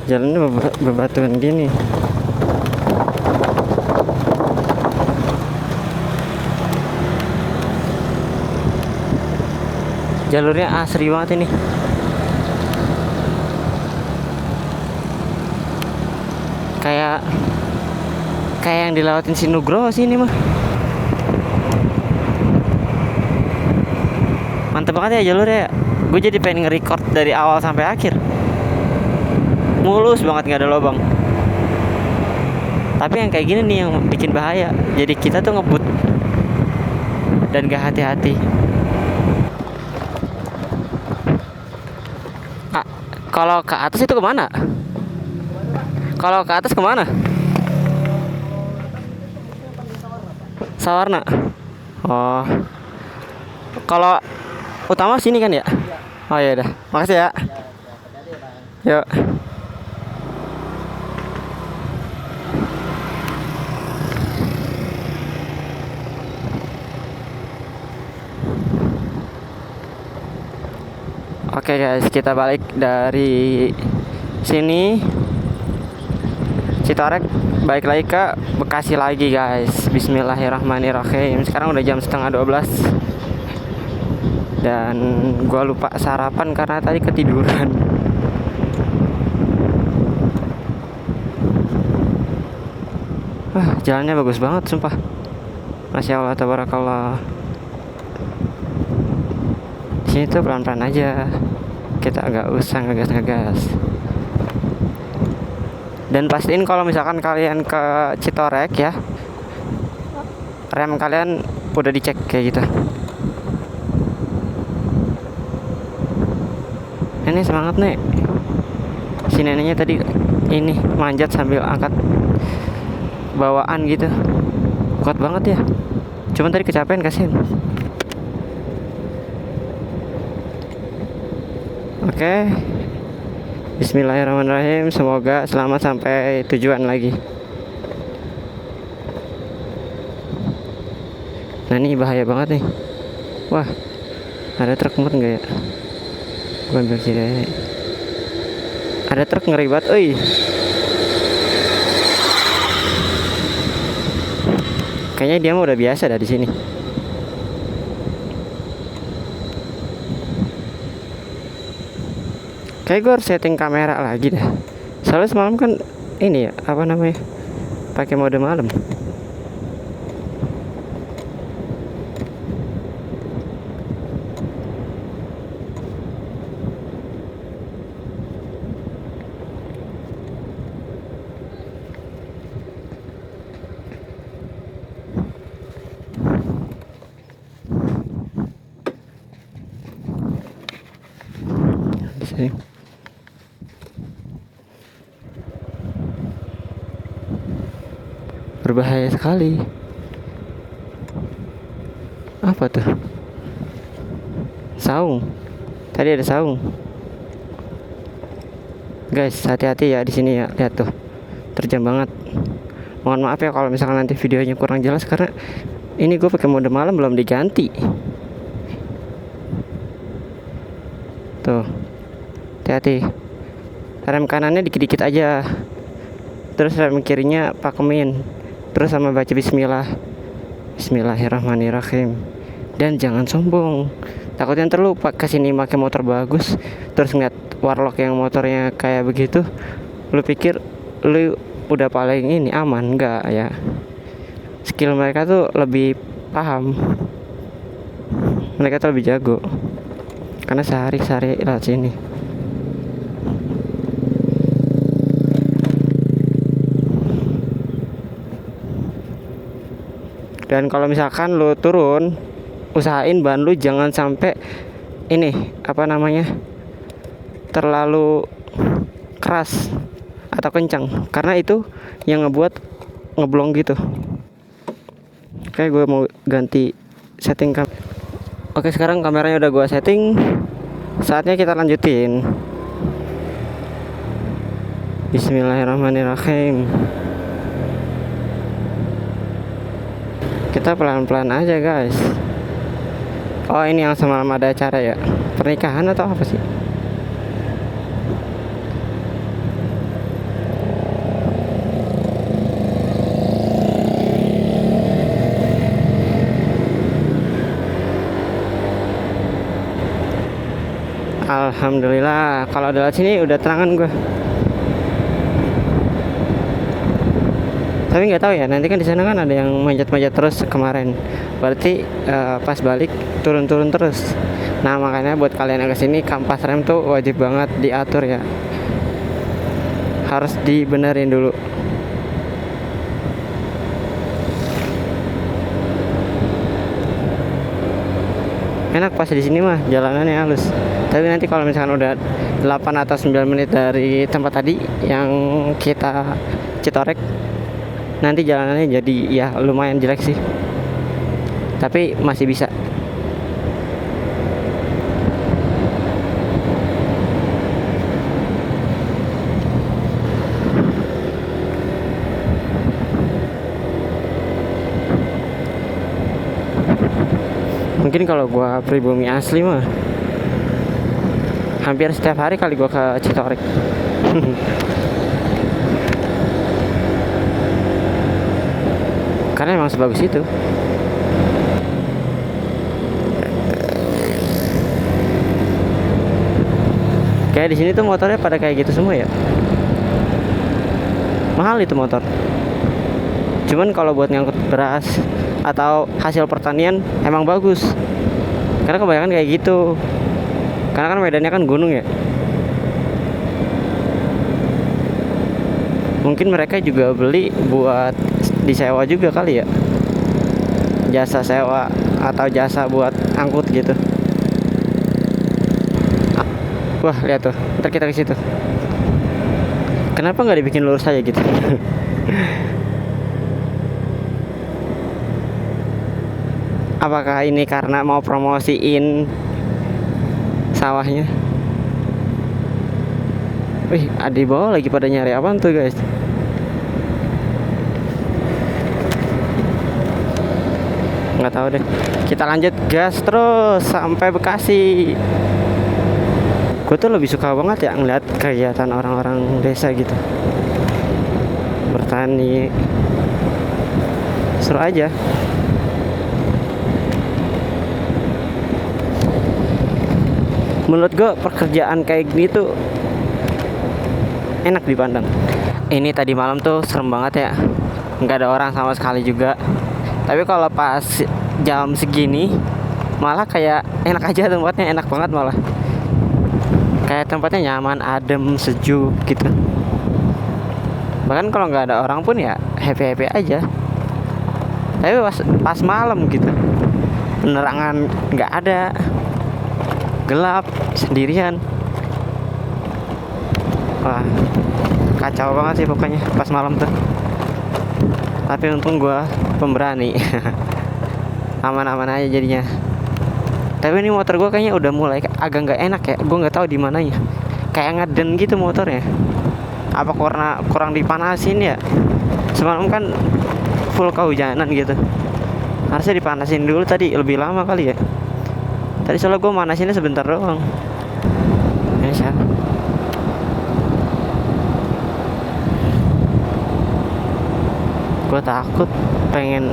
Jalannya bebatuan gini. Jalurnya asri banget ini. Kayak yang dilewatin si Nugroho sih ini mah. Mantep banget ya jalurnya. Gue jadi pengen nge-record dari awal sampai akhir. Mulus banget, nggak ada lubang. Tapi yang kayak gini nih yang bikin bahaya. Jadi kita tuh ngebut dan gak hati-hati. Kalau ke atas itu kemana? Kalau ke atas kemana? Sawarna. Oh. Kalau utama sini kan ya? Oh ya udah. Makasih ya. Yuk. Oke guys, kita balik dari sini Citorek, balik lagi ke Bekasi lagi guys. Bismillahirrahmanirrahim. Sekarang udah jam 11:30 dan gua lupa sarapan karena tadi ketiduran. Jalannya bagus banget sumpah. Masya Allah tabarakallah. Sini tuh pelan-pelan aja, kita agak usah ngegas. Dan pastiin kalau misalkan kalian ke Citorek ya, rem kalian udah dicek kayak gitu. Ini semangat nih. Si neneknya tadi ini manjat sambil angkat bawaan gitu. Kuat banget ya. Cuman tadi kecapean, kasihan. Oke. Bismillahirrahmanirrahim. Semoga selamat sampai tujuan lagi. Nah ini bahaya banget nih. Wah, ada truk muat nggak ya? Gue ambil kiri. Ada truk ngeri banget. Oi. Kayaknya dia mah udah biasa dah di sini. Kayak gue harus setting kamera lagi dah. Soalnya semalam kan ini ya, apa namanya, pakai mode malam. Sini. Berbahaya sekali. Apa tuh? Saung. Tadi ada saung. Guys, hati-hati ya di sini ya. Lihat tuh. Terjam banget. Mohon maaf ya kalau misalkan nanti videonya kurang jelas karena ini gue pakai mode malam belum diganti. Tuh. Hati-hati. Rem kanannya dikit-dikit aja. Terus rem kirinya pakemin. Terus sama baca bismillah. Bismillahirrahmanirrahim. Dan jangan sombong. Takutnya ntar lu kesini pakai motor bagus, terus ngeliat warlock yang motornya kayak begitu, lu pikir lu udah paling ini aman. Enggak ya. Skill mereka tuh lebih paham. Mereka tuh lebih jago. Karena sehari-hari lewat sini. Dan kalau misalkan lu turun, usahain ban lu jangan sampai ini apa namanya, terlalu keras atau kencang, karena itu yang ngebuat ngeblong gitu. Oke, gue mau ganti setting Oke, sekarang kameranya udah gue setting. Saatnya kita lanjutin. Bismillahirrahmanirrahim. Kita pelan-pelan aja guys. Oh ini yang semalam ada acara ya, pernikahan atau apa sih? Alhamdulillah, kalau udah lewat sini udah tenangan gue. Tapi nggak tahu ya, nanti kan di sana kan ada yang manjat-manjat terus kemarin. Berarti pas balik turun-turun terus. Nah makanya buat kalian yang kesini, kampas rem tuh wajib banget diatur ya. Harus dibenerin dulu. Enak pas di sini mah jalanannya halus. Tapi nanti kalau misalkan udah 8 atau 9 menit dari tempat tadi yang kita Citorek, nanti jalanannya jadi ya lumayan jelek sih. Tapi masih bisa. Mungkin kalau gua pribumi asli mah hampir setiap hari kali gua ke Citorek. Karena emang sebagus itu. Kayak di sini tuh motornya pada kayak gitu semua ya. Mahal itu motor. Cuman kalau buat ngangkut beras atau hasil pertanian emang bagus. Karena kebanyakan kayak gitu. Karena kan medannya kan gunung ya. Mungkin mereka juga beli buat disewa juga kali ya. Jasa sewa atau jasa buat angkut gitu. Wah, lihat tuh. Ntar kita ke situ. Kenapa nggak dibikin lurus aja gitu? Apakah ini karena mau promosiin sawahnya? Wih, di bawah lagi pada nyari apaan tuh guys? Nggak tahu deh. Kita lanjut gas terus sampai Bekasi. Gue tuh lebih suka banget ya ngeliat kegiatan orang-orang desa gitu. Bertani. Seru aja. Menurut gue pekerjaan kayak gini tuh enak dipandang. Ini tadi malam tuh serem banget ya, nggak ada orang sama sekali juga. Tapi kalau pas jam segini malah kayak enak aja, tempatnya enak banget malah. Kayak tempatnya nyaman, adem, sejuk gitu. Bahkan kalau nggak ada orang pun ya happy-happy aja. Tapi pas malam gitu, penerangan nggak ada, gelap, sendirian. Wah, kacau banget sih pokoknya pas malam tuh. Tapi untung gue pemberani. Aman-aman aja jadinya. Tapi ini motor gue kayaknya udah mulai agak nggak enak ya. Gue nggak tahu di mananya. Kayak ngeden gitu motornya. Apa karena kurang dipanasin ya? Semalam kan full kehujanan gitu. Harusnya dipanasin dulu tadi, lebih lama kali ya. Tadi soalnya gue manasinnya sebentar doang. Ini siapa? Gue takut pengen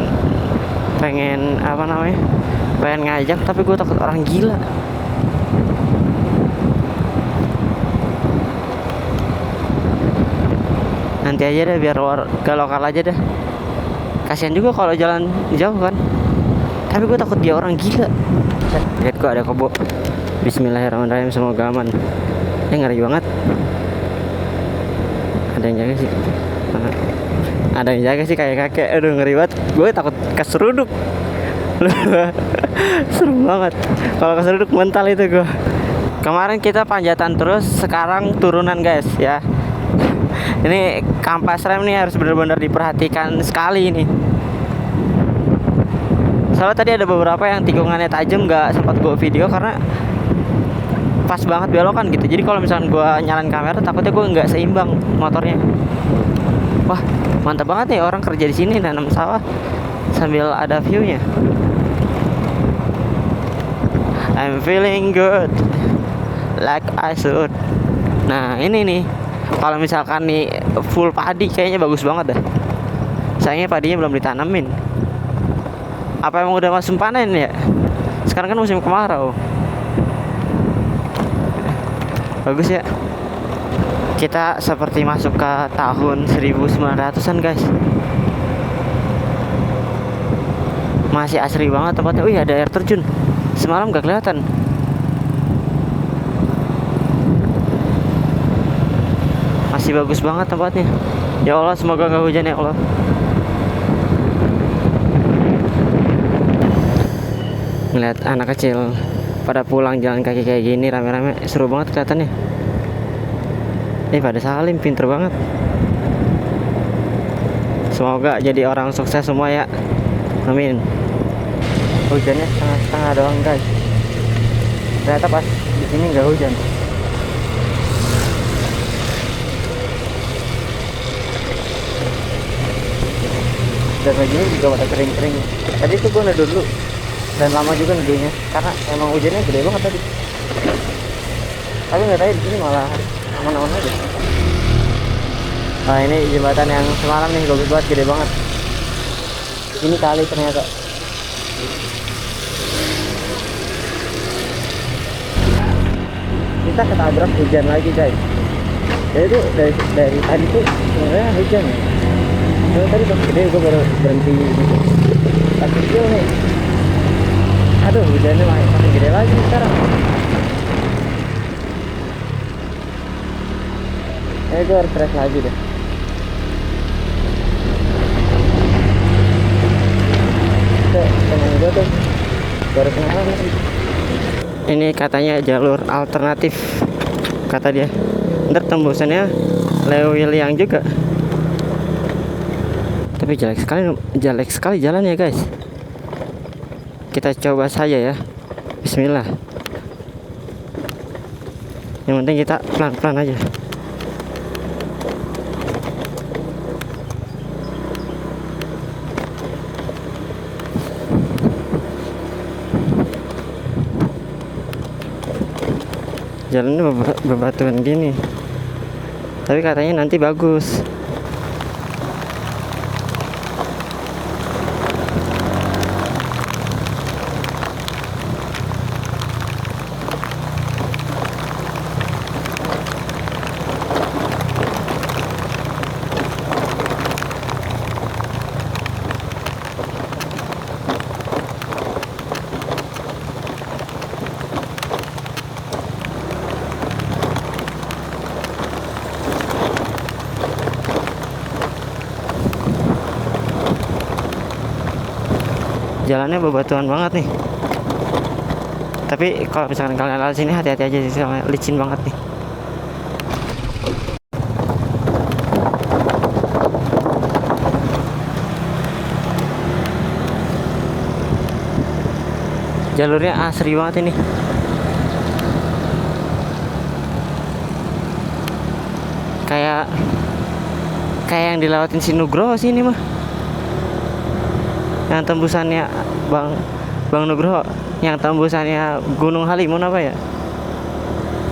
apa namanya, pengen ngajak tapi gue takut orang gila. Nanti aja deh, biar gak lokal aja deh. Kasian juga kalau jalan jauh kan. Tapi gue takut dia orang gila. Lihat kok ada kebo. Bismillahirrahmanirrahim, semoga aman. Ngeri banget. Ada yang jaga sih. Ada yang jaga sih kayak kakek. Aduh ngeri banget. Gue takut keseruduk. Seru banget. Kalau keseruduk mental itu gue. Kemarin kita panjatan terus, sekarang turunan guys ya. Ini kampas rem nih harus benar-benar diperhatikan sekali ini. Soalnya tadi ada beberapa yang tikungannya tajam, nggak sempat gue video karena pas banget belokan gitu. Jadi kalau misalkan gue nyalain kamera, takutnya gue nggak seimbang motornya. Wah, mantap banget nih orang kerja di sini nanam sawah sambil ada view-nya. I'm feeling good like I should. Nah ini nih, kalau misalkan nih full padi kayaknya bagus banget dah. Sayangnya padinya belum ditanamin. Apa emang udah musim panen ya? Sekarang kan musim kemarau. Bagus ya. Kita seperti masuk ke tahun 1900-an guys. Masih asri banget tempatnya. Wih, ada air terjun. Semalam gak kelihatan. Masih bagus banget tempatnya. Ya Allah, semoga gak hujan ya Allah. Ngeliat anak kecil pada pulang jalan kaki kayak gini rame-rame, seru banget kelihatannya. Pada salim, pinter banget. Semoga jadi orang sukses semua ya. Amin. Hujannya setengah-setengah doang guys. Ternyata pas di sini nggak hujan. Dan bajunya juga pada kering-kering. Tadi tuh gue neduh dulu dan lama juga neduhnya karena emang hujannya gede banget tadi. Tapi nggak tahu di sini malah aman-aman aja. Nah, ini jembatan yang semalam nih gue buat gede banget. Ini kali ternyata. Kita ketabrak hujan lagi guys. Jadi tuh dari tadi tuh sebenarnya hujan ya. Cuma tadi pas gede gue baru berhenti gitu. Pas kecil nih. Aduh, hujannya makin gede lagi sekarang. Gue harus fresh lagi deh. Temen gue tuh baru kenalan lagi. Ini katanya jalur alternatif kata dia. Ntar tembusannya Lewiliang juga. Tapi jelek sekali jalan ya guys. Kita coba saja ya. Bismillah. Yang penting kita pelan-pelan aja. Jalannya bebatuan gini, tapi katanya nanti bagus. Jalannya bebatuan banget nih. Tapi kalau misalkan kalian lewat sini hati-hati aja sih, soalnya licin banget nih. Jalurnya asri banget ini. Kayak yang dilewatin si Nugroho sih ini mah. Yang tembusannya Bang Nugroho, yang tembusannya Gunung Halimun apa ya?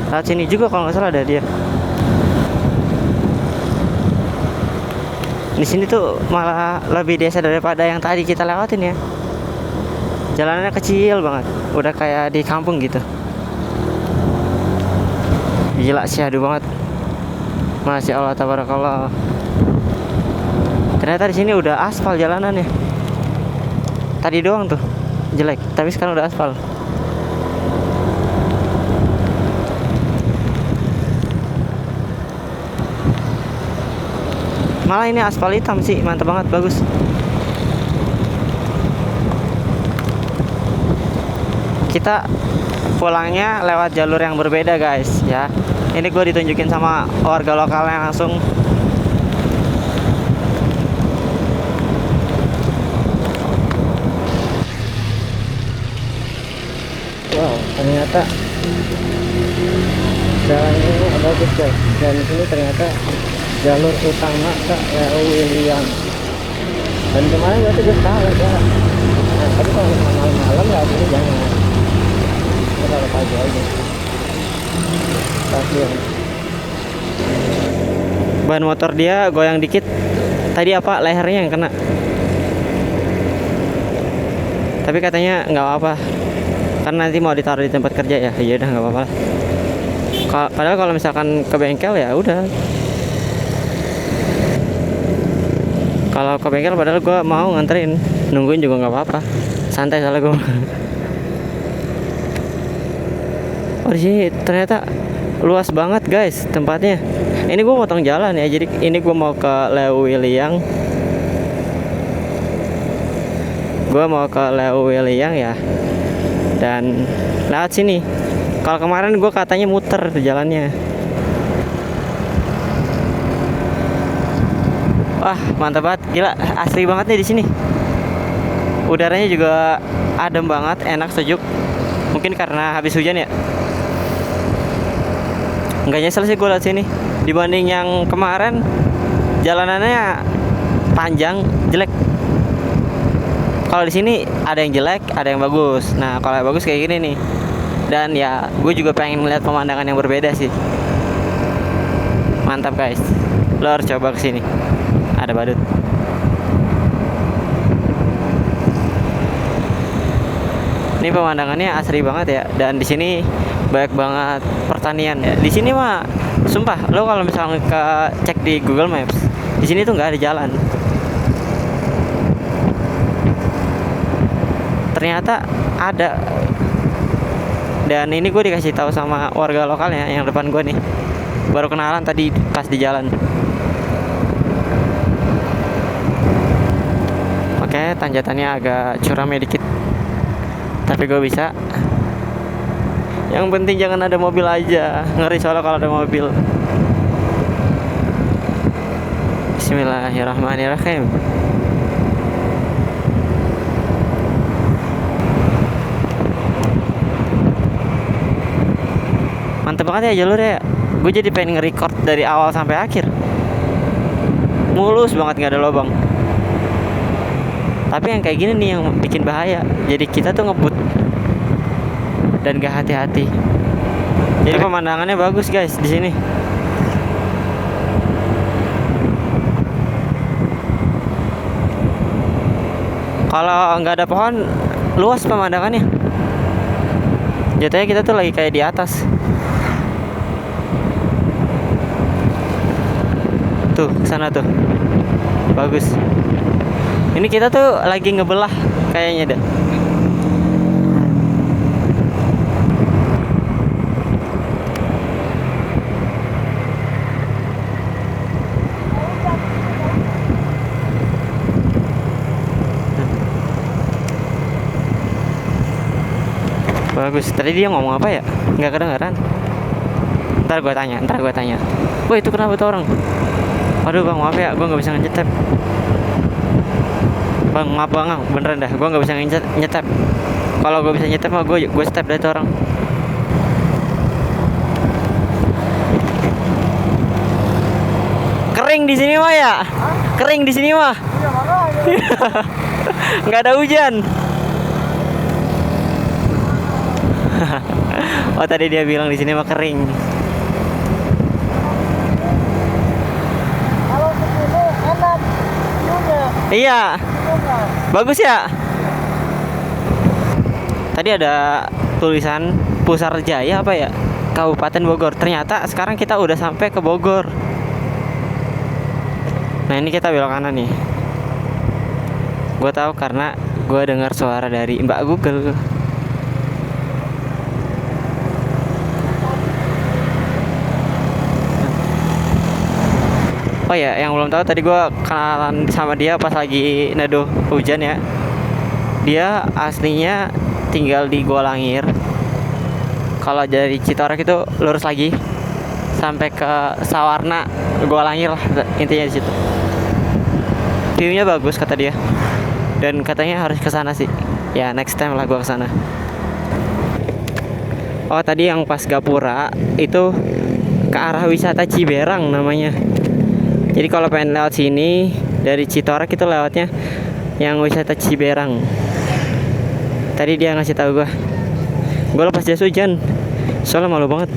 Lewat sini juga kalau nggak salah ada dia. Di sini tuh malah lebih desa daripada yang tadi kita lewatin ya. Jalanannya kecil banget, udah kayak di kampung gitu. Gila, syahdu banget. Masya Allah, tabarakallah. Ternyata di sini udah aspal jalanannya. Tadi doang tuh jelek, tapi sekarang udah aspal. Malah ini aspal hitam sih, mantap banget, bagus. Kita pulangnya lewat jalur yang berbeda guys ya. Ini gue ditunjukin sama warga lokalnya langsung. Wow, ternyata jalan ini bagus guys. Dan ini ternyata jalur utama ke Lewiliang. Dan kemarin berarti gue salah ya. Nah, tapi kalau malam-malam ya ini jangan. Kita kalau pagi aja. Kasihan. Ban motor dia goyang dikit. Tadi apa, lehernya yang kena. Tapi katanya nggak apa-apa. Kan nanti mau ditaruh di tempat kerja ya. Ya udah nggak apa-apa. Padahal kalau misalkan ke bengkel ya udah. Kalau ke bengkel padahal gue mau nganterin, nungguin juga nggak apa-apa, santai soalnya gue. Oh di sini ternyata luas banget guys tempatnya. Ini gue motong jalan ya, jadi ini gue mau ke Leuwiliang. Gue mau ke Leuwiliang ya, dan lewat sini. Kalau kemarin gue katanya muter jalannya. Wah mantap banget, gila asri banget nih di sini. Udaranya juga adem banget, enak, sejuk. Mungkin karena habis hujan ya. Nggak nyesel sih gue liat sini. Dibanding yang kemarin, jalanannya panjang, jelek. Kalau di sini ada yang jelek, ada yang bagus. Nah kalau yang bagus kayak gini nih. Dan ya gue juga pengen melihat pemandangan yang berbeda sih. Mantap guys, lo harus coba kesini. Ada badut. Ini pemandangannya asri banget ya, dan di sini banyak banget pertanian ya. Di sini mah sumpah lo kalau misalnya cek di Google Maps, di sini tuh nggak ada jalan. Ternyata ada. Dan ini gue dikasih tahu sama warga lokalnya yang depan gue nih. Baru kenalan tadi pas di jalan. Oke, tanjakannya agak curam ya dikit, tapi gue bisa. Yang penting jangan ada mobil aja, ngeri soalnya kalau ada mobil. Bismillahirrahmanirrahim. Mantep banget ya jalurnya. Gue jadi pengen nge-record dari awal sampai akhir. Mulus banget, gak ada lubang. Tapi yang kayak gini nih yang bikin bahaya. Jadi kita tuh ngebut dan gak hati-hati. Jadi pemandangannya bagus guys di sini. Kalau nggak ada pohon, luas pemandangannya. Jatuhnya kita tuh lagi kayak di atas. Tuh, sana tuh. Bagus. Ini kita tuh lagi ngebelah kayaknya dah. Bagus. Tadi dia ngomong apa ya? Nggak kedengaran. Ntar gue tanya. Woi itu kenapa tuh orang? Aduh bang maaf ya, gue nggak bisa ngetep. Bang maaf bang, beneran dah, gue nggak bisa nyetep. Kalau gue bisa nyetep mah gue step dari orang. Kering di sini mah ya? Kering di sini mah. Nggak ada hujan. Oh tadi dia bilang di sini mah kering. Kalau kesini enak view-nya. Iya. Bagus ya. Tadi ada tulisan Pusar Jaya apa ya? Kabupaten Bogor. Ternyata sekarang kita udah sampai ke Bogor. Nah ini kita belok kanan nih. Gue tahu karena gue dengar suara dari Mbak Google. Oh ya, yang belum tahu tadi gue kenalan sama dia pas lagi neduh hujan ya. Dia aslinya tinggal di Golangir. Kalau dari Citorak itu lurus lagi sampai ke Sawarna, Golangir lah intinya di situ. View-nya bagus kata dia. Dan katanya harus ke sana sih. Ya next time lah gue ke sana. Oh tadi yang pas Gapura itu ke arah wisata Ciberang namanya. Jadi kalau pengen lewat sini dari Citorak itu lewatnya yang wisata Ciberang. Tadi dia ngasih tahu gue lepas jas hujan. Soalnya malu banget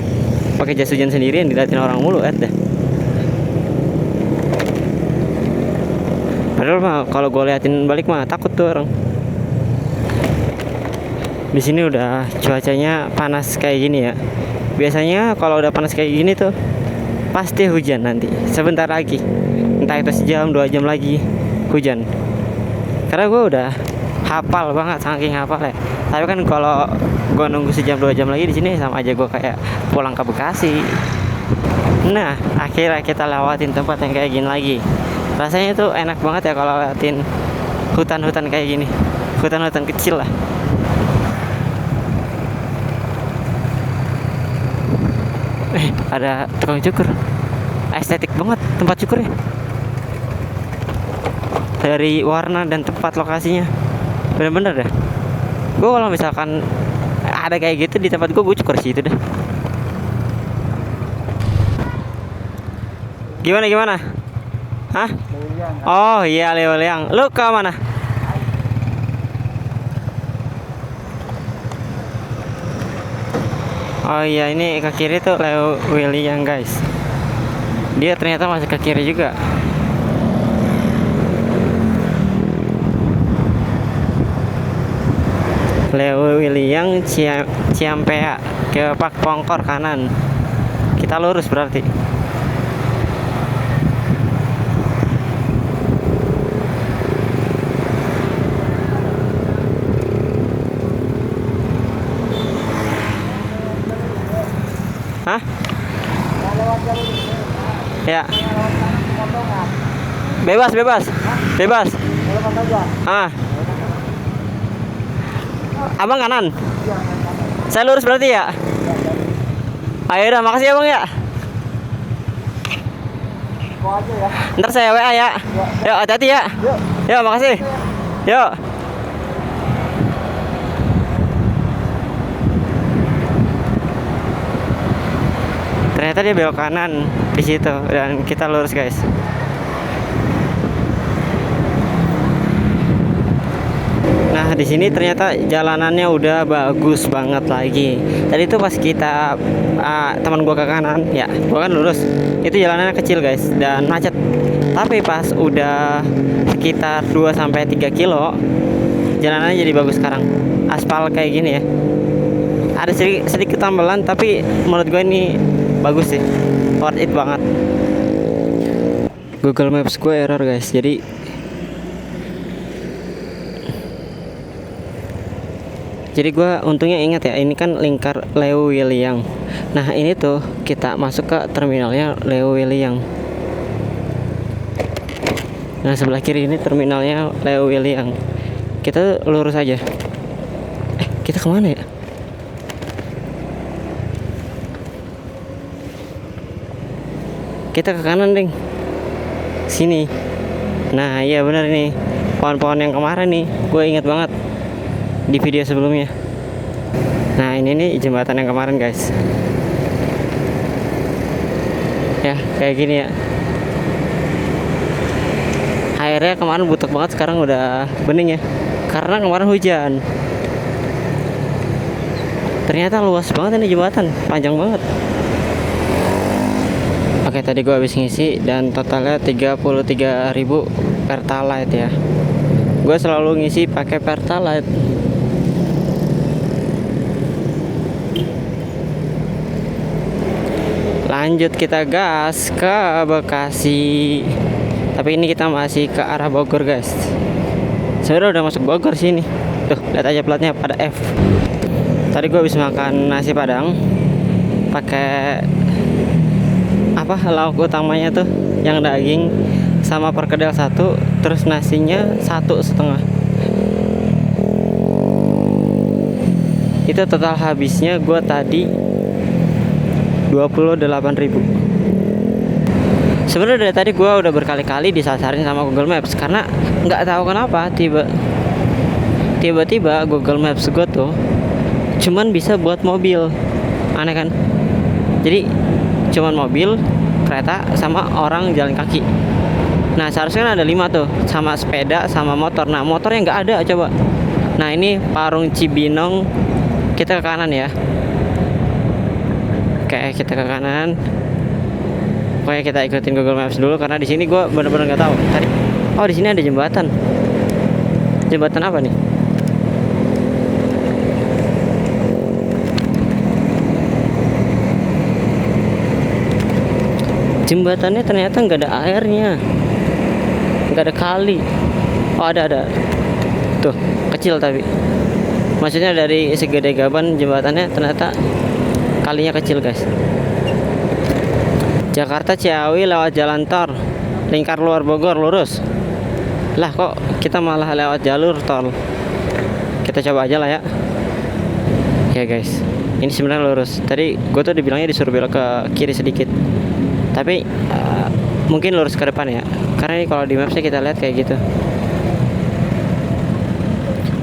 pakai jas hujan sendirian diliatin orang mulu dah. Padahal mah kalau gue liatin balik mah takut tuh orang. Di sini udah cuacanya panas kayak gini ya. Biasanya kalau udah panas kayak gini tuh pasti hujan nanti. Sebentar lagi, entah itu sejam 2 jam lagi hujan. Karena gue udah hafal banget, saking hafal ya. Tapi kan kalau gue nunggu sejam 2 jam lagi di sini sama aja gue kayak pulang ke Bekasi. Nah, akhirnya kita lewatin tempat yang kayak gini lagi. Rasanya tuh enak banget ya kalau lewatin hutan-hutan kayak gini, hutan-hutan kecil lah. Ada tukang cukur, estetik banget tempat cukurnya. Dari warna dan tempat lokasinya, bener-bener dah. Gue kalau misalkan ada kayak gitu di tempat gue cukur sih itu dah. Gimana? Hah? Oh iya, Leo Liang. Lu ke mana? Oh iya, ini ke kiri tuh Leo William guys. Dia ternyata masih ke kiri juga. Leo William Ciampea ke Pak Pongkor kanan. Kita lurus berarti. Hah? Ya. Bebas. Ah. Abang kanan. Saya lurus berarti ya? Ayo dah, makasih ya bang ya. Ntar saya WA ya. Yuk, hati-hati ya. Yuk, makasih. Yuk. Ternyata dia belok kanan di situ dan kita lurus guys. Nah di sini ternyata jalanannya udah bagus banget lagi. Tadi itu pas kita teman gua ke kanan, ya gua kan lurus. Itu jalanannya kecil guys dan macet. Tapi pas udah sekitar 2-3 kilo, jalanannya jadi bagus sekarang. Aspal kayak gini ya. Ada sedikit tambalan tapi menurut gue ini bagus sih, worth it banget. Google Maps gue error guys, jadi gue untungnya ingat ya, ini kan lingkar Leo William. Nah ini tuh kita masuk ke terminalnya Leo William. Nah sebelah kiri ini terminalnya Leo William. Kita lurus aja. Kita kemana ya? Kita ke kanan ding, sini. Nah iya benar nih, pohon-pohon yang kemarin nih gue ingat banget di video sebelumnya. Nah ini nih jembatan yang kemarin guys ya, kayak gini ya. Airnya kemarin butek banget, sekarang udah bening ya karena kemarin hujan. Ternyata luas banget ini jembatan, panjang banget. Oke, tadi gue habis ngisi dan totalnya 33.000 Pertalite ya. Gue selalu ngisi pakai Pertalite. Lanjut kita gas ke Bekasi. Tapi ini kita masih ke arah Bogor guys. Sebenarnya udah masuk Bogor sini. Tuh, lihat aja platnya pada F. Tadi gue habis makan nasi Padang pakai lauk utamanya tuh yang daging sama perkedel 1, terus nasinya 1,5. Itu total habisnya gue tadi 28.000. Sebenarnya dari tadi gue udah berkali-kali disasarin sama Google Maps karena nggak tahu kenapa tiba-tiba Google Maps gue tuh cuman bisa buat mobil. Aneh kan? Jadi cuman mobil, kereta, sama orang jalan kaki. Nah seharusnya kan ada 5 tuh, sama sepeda, sama motor. Nah motornya nggak ada coba. Nah ini Parung Cibinong, kita ke kanan ya. Oke, kita ke kanan. Pokoknya kita ikutin Google Maps dulu karena di sini gue bener-bener nggak tahu. Tadi, oh di sini ada jembatan. Jembatan apa nih? Jembatannya ternyata nggak ada airnya, nggak ada kali. Oh, ada tuh, kecil tapi maksudnya dari segede gaban jembatannya ternyata kalinya kecil guys. Jakarta Ciawi lewat jalan tol lingkar luar Bogor lurus. Lah kok kita malah lewat jalur tol. Kita coba aja lah ya. Ya guys, ini sebenarnya lurus. Tadi gue tuh dibilangnya disuruh belok ke kiri sedikit, tapi mungkin lurus ke depan ya, karena ini kalau di mapsnya kita lihat kayak gitu.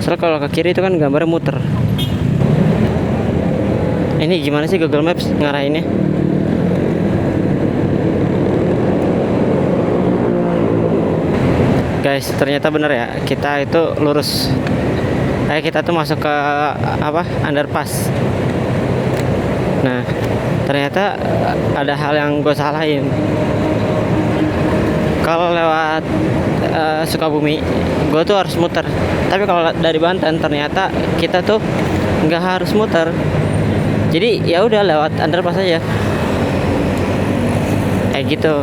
Soalnya kalau ke kiri itu kan gambarnya muter. Ini gimana sih Google Maps ngarahinnya? Guys, ternyata bener ya, kita itu lurus. Kayak kita tuh masuk ke apa? Underpass. Nah, ternyata ada hal yang gue salahin. Kalau lewat Sukabumi, gue tuh harus muter. Tapi kalau dari Banten, ternyata kita tuh nggak harus muter. Jadi ya udah lewat underpass aja. Kayak gitu.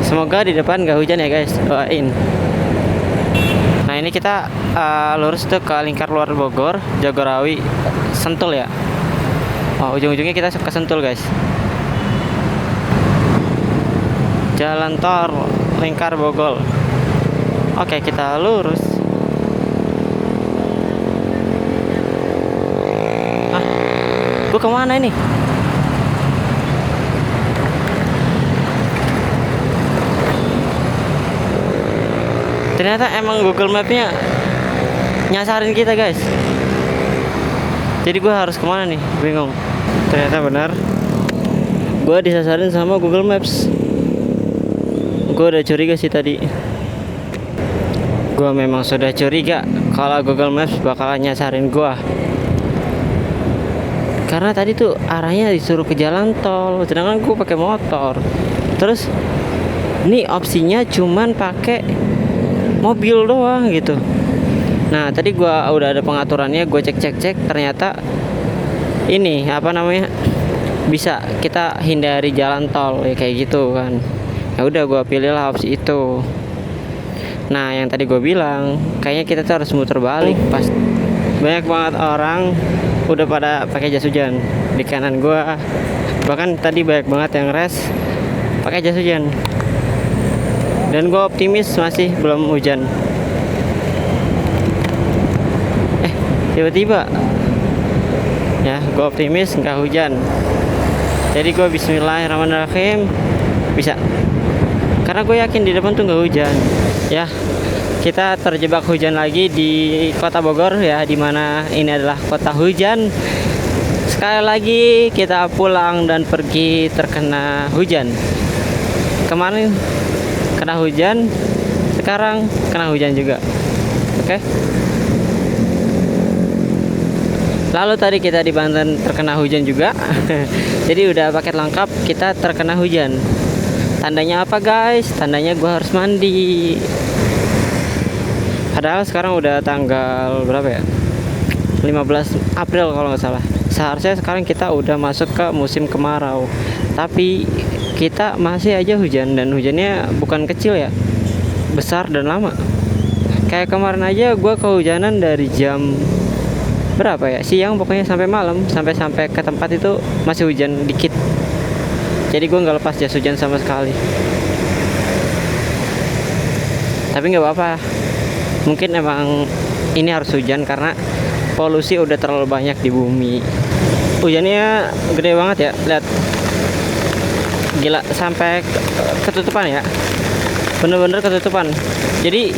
Semoga di depan nggak hujan ya guys. Doain. Nah ini kita lurus tuh ke lingkar luar Bogor, Jagorawi, Sentul ya. Oh, ujung-ujungnya kita ke Sentul guys. Jalan tol lingkar Bogor. Oke, kita lurus. Gue kemana ini? Ternyata emang Google Mapnya nyasarin kita guys. Jadi gue harus kemana nih? Bingung. Ternyata benar, gue disasarin sama Google Maps. Gue udah curiga sih tadi. Gue memang sudah curiga kalau Google Maps bakalan nyasarin gue. Karena tadi tuh arahnya disuruh ke jalan tol, sedangkan gue pakai motor. Terus ini opsinya cuman pakai mobil doang gitu. Nah tadi gue udah ada pengaturannya, gue cek ternyata ini apa namanya, bisa kita hindari jalan tol ya kayak gitu kan. Ya udah gue pilih lah opsi itu. Nah yang tadi gue bilang kayaknya kita tuh harus muter balik. Pas banyak banget orang udah pada pakai jas hujan di kanan gue, bahkan tadi banyak banget yang rest pakai jas hujan. Dan gue optimis masih belum hujan. Tiba-tiba ya gue optimis nggak hujan. Jadi gue bismillahirrahmanirrahim bisa. Karena gue yakin di depan tuh nggak hujan. Ya kita terjebak hujan lagi di kota Bogor ya, dimana ini adalah kota hujan. Sekali lagi kita pulang dan pergi terkena hujan. Kemarin kena hujan, sekarang kena hujan juga. Oke. Lalu tadi kita di Banten terkena hujan juga. Jadi udah paket lengkap, kita terkena hujan. Tandanya apa guys? Tandanya gua harus mandi. Padahal sekarang udah tanggal berapa ya? 15 April kalau nggak salah. Seharusnya sekarang kita udah masuk ke musim kemarau. Tapi kita masih aja hujan, dan hujannya bukan kecil ya, besar dan lama. Kayak kemarin aja gue kehujanan dari jam berapa ya, siang pokoknya sampai malam, sampai ke tempat itu masih hujan dikit. Jadi gue nggak lepas jas hujan sama sekali. Tapi nggak apa-apa, mungkin emang ini harus hujan karena polusi udah terlalu banyak di bumi. Hujannya gede banget ya, lihat. Gila, sampai ketutupan ya, bener-bener ketutupan. Jadi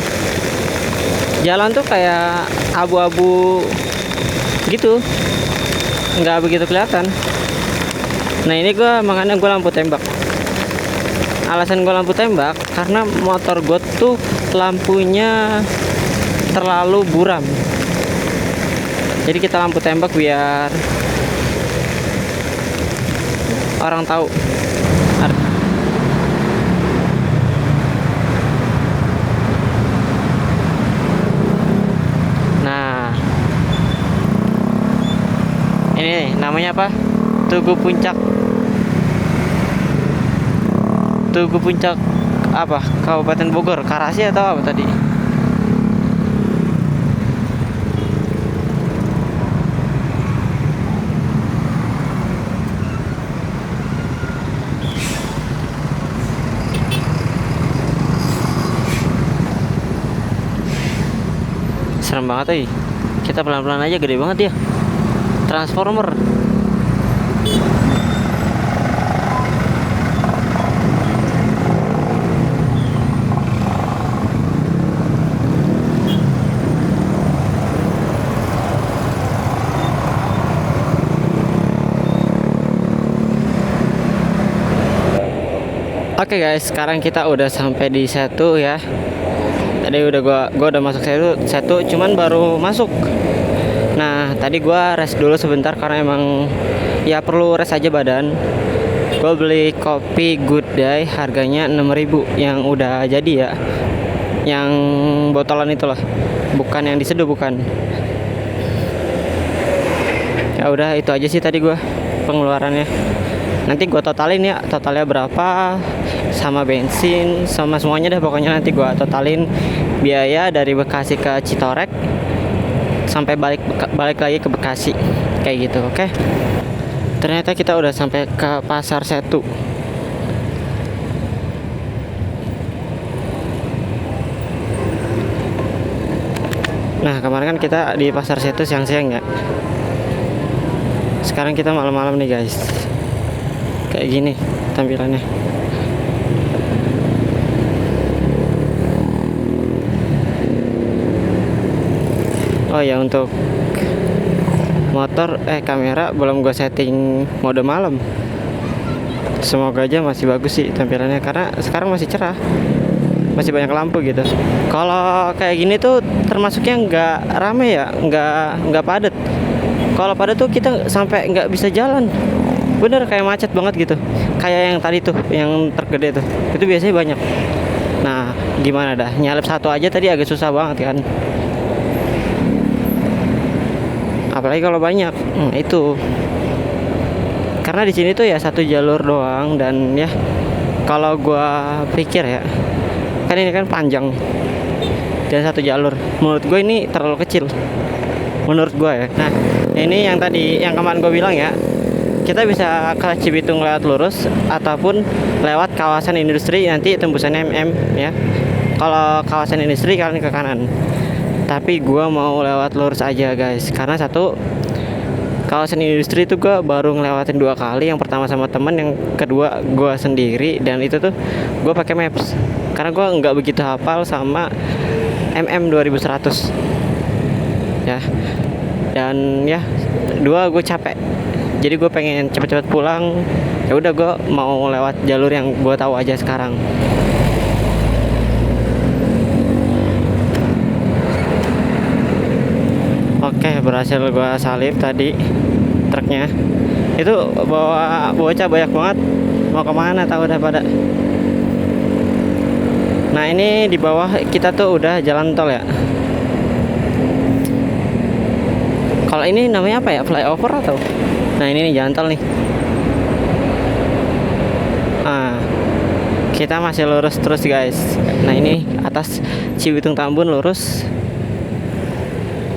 jalan tuh kayak abu-abu gitu, nggak begitu kelihatan. Nah ini makanya gue lampu tembak. Alasan gue lampu tembak karena motor gue tuh lampunya terlalu buram. Jadi kita lampu tembak biar orang tahu. Nah, ini namanya apa? Tugu Puncak. Tugu Puncak apa? Kabupaten Bogor, Karasi atau apa tadi? Serem banget, kita pelan-pelan aja, gede banget ya. Transformer. Oke guys, sekarang kita udah sampai di Setu ya. Tadi udah gua udah masuk Setu, cuman baru masuk. Nah, tadi gua rest dulu sebentar karena emang ya perlu rest aja badan. Gua beli kopi Good Day, harganya 6.000 yang udah jadi ya. Yang botolan itulah. Bukan yang diseduh, bukan. Ya udah, itu aja sih tadi gua pengeluarannya. Nanti gua totalin ya, totalnya berapa, sama bensin, sama semuanya deh pokoknya. Nanti gua totalin biaya dari Bekasi ke Citorek sampai balik lagi ke Bekasi kayak gitu. Oke. Ternyata kita udah sampai ke Pasar Setu. Nah, kemarin kan kita di Pasar Setu siang-siang ya. Sekarang kita malam-malam nih guys. Kayak gini tampilannya. Oh ya, untuk motor kamera belum gue setting mode malam. Semoga aja masih bagus sih tampilannya, karena sekarang masih cerah, masih banyak lampu gitu. Kalau kayak gini tuh termasuknya nggak rame ya, nggak padat. Kalau padat tuh kita sampai nggak bisa jalan. Bener, kayak macet banget gitu. Kayak yang tadi tuh, yang truk gede tuh, itu biasanya banyak. Nah, gimana dah, nyalip satu aja tadi agak susah banget kan. Apalagi kalau banyak. Itu. Karena di sini tuh ya satu jalur doang, dan ya kalau gua pikir ya, kan ini kan panjang dan satu jalur. Menurut gue ini terlalu kecil. Menurut gua ya. Nah, ini yang tadi yang kemarin gue bilang ya. Kita bisa ke Cibitung lewat lurus ataupun lewat kawasan industri, nanti tembusannya MM ya. Kalau kawasan industri kalian ke kanan. Tapi gua mau lewat lurus aja guys, karena satu, kawasan industri itu gua baru ngelewatin 2 kali. Yang pertama sama temen, yang kedua gua sendiri, dan itu tuh gua pakai maps karena gua nggak begitu hafal sama MM 2100 ya. Dan ya, dua, gue capek, jadi gue pengen cepet-cepet pulang. Ya udah, gue mau lewat jalur yang gue tahu aja sekarang. Oke, berhasil gue salip tadi truknya. Itu bawa bocah banyak banget. Mau kemana tahu udah pada. Nah, ini di bawah kita tuh udah jalan tol ya. Kalau ini namanya apa ya? Flyover atau? Nah, ini nih jalan tol nih. Kita masih lurus terus guys. Nah, ini atas Cibitung Tambun lurus.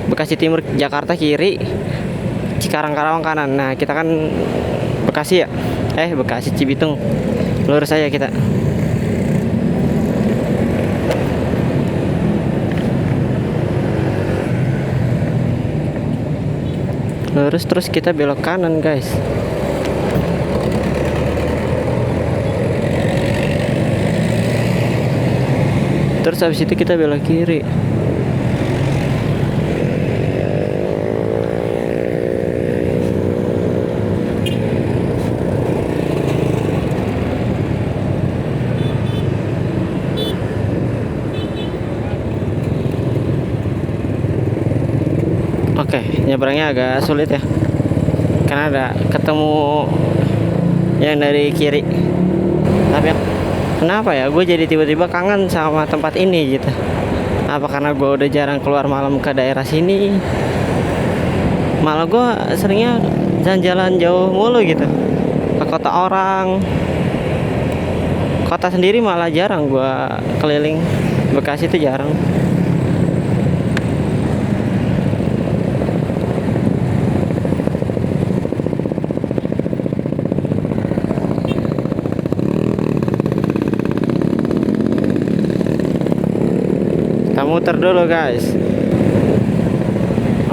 Bekasi Timur Jakarta kiri. Cikarang Karawang kanan. Nah, kita kan Bekasi ya. Bekasi Cibitung. Lurus aja kita. Lurus terus kita belok kanan guys. Terus habis itu kita belok kiri. Oke, nyebrangnya agak sulit ya, karena ada ketemu yang dari kiri. Tapi kenapa ya, gue jadi tiba-tiba kangen sama tempat ini gitu. Apa karena gue udah jarang keluar malam ke daerah sini? Malah gue seringnya jalan-jalan jauh mulu gitu, ke kota orang. Kota sendiri malah jarang gua keliling. Bekasi itu jarang. Kita muter dulu guys.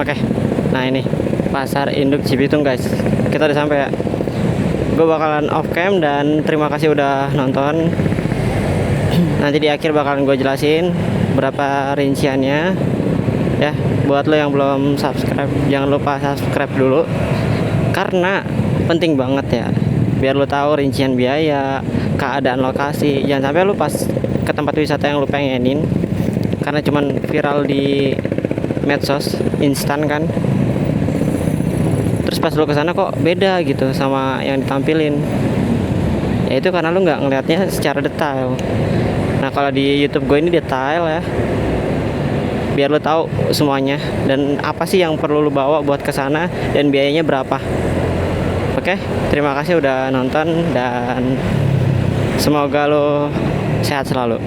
Oke, nah ini pasar induk Cibitung guys. Kita udah sampai ya. Gue bakalan off cam dan terima kasih udah nonton. Nanti di akhir bakalan gue jelasin berapa rinciannya ya. Buat lo yang belum subscribe, jangan lupa subscribe dulu karena penting banget ya, biar lo tahu rincian biaya, keadaan lokasi. Jangan sampai lo pas ke tempat wisata yang lo pengenin karena cuman viral di medsos instan kan, terus pas lo kesana kok beda gitu sama yang ditampilin. Ya itu karena lo nggak ngelihatnya secara detail. Nah kalau di YouTube gue ini detail ya, biar lo tahu semuanya dan apa sih yang perlu lo bawa buat kesana dan biayanya berapa. Oke, terima kasih udah nonton dan semoga lo sehat selalu.